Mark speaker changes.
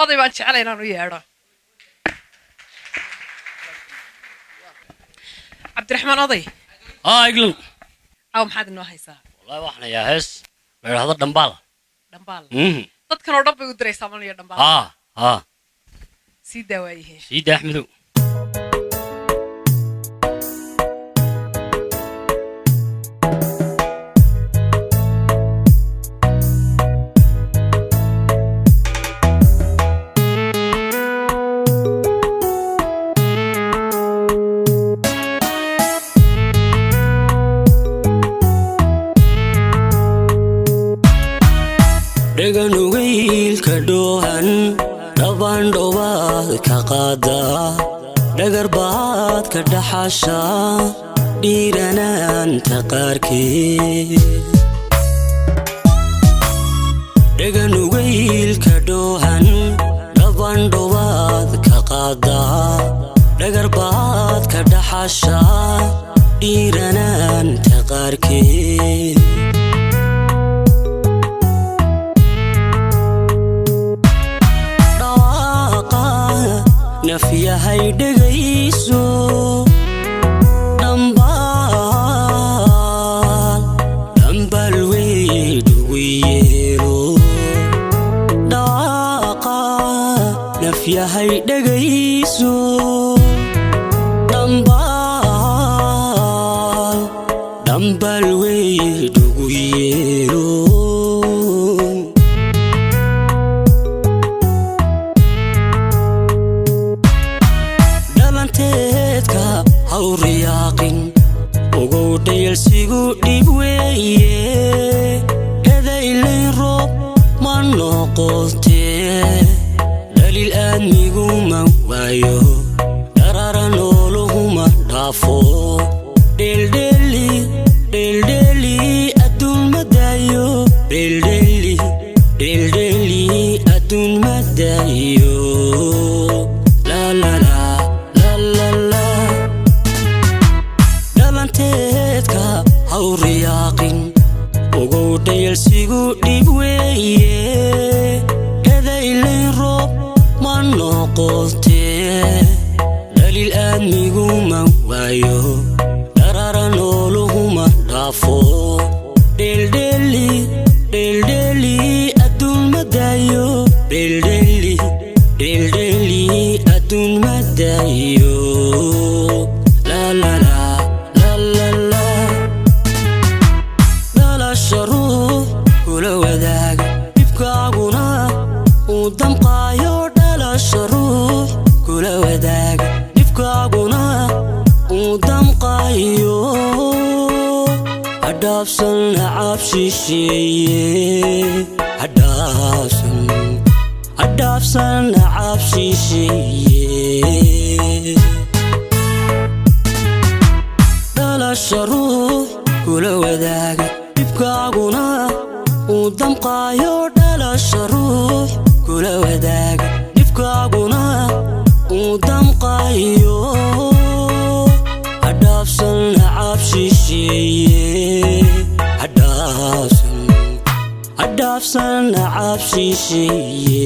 Speaker 1: oday baan jeclay inaan u yeedho cabdiraxmaan oday
Speaker 2: iglu
Speaker 1: maxaad inoo haysaa
Speaker 2: wallahi waxna yaa hees la yiraahdo dhambaal
Speaker 1: dadkan oo dhan bay u diraysaa mal iyo dhambaal sii daawaayihiin
Speaker 2: siida axmedow
Speaker 3: dhaganugaylka dhoohan dhaban dhowaad ka qaada dhagar baad ka dhaxasha dhiiranaanta qaarkeed dhaganugaylka dhoohan dhaban dhowaad ka qaada dhagar baad ka dhaxasha dhiiranaanta qaarkeed nafyahay dhagayso dhambaal weydhugu yeelo dhawaaqa nafyahay dhagayso dhambaal weydhugu yeelo hawriyaaqin ugow dhayalsigu dhib weeye edaylayn roob ma noqotee dhaliil aadmigu ma waayo dharara nooluhuma dhaafo dheeldheeli adduun ma daayo dheeldheeli adduun ma daayo hawriyaaqin ugow dhayalsigu dhib weeye edaylayn roob ma noqotee dhaliil aadmigu ma waayo dharara nooluhuma dhaafo dheeldheeli adduun ma daayo dheeldheeli adduun ma daayo kula wadaaga dhibkaaguna uu damqaayo dhalasha ruux kula wadaaga dhibkaaguna uu damqaayo hadhaafsan nacab shisheeye hadhaafsan nacab shisheeye dhalasha ruux kula wadaaga dhibkaaguna uu damqaayo dhalasha ruux kula wadaaga dhibkaaguna uu damqaayo hadhaafsan nacab shisheeye hadhaafsan nacab shisheeye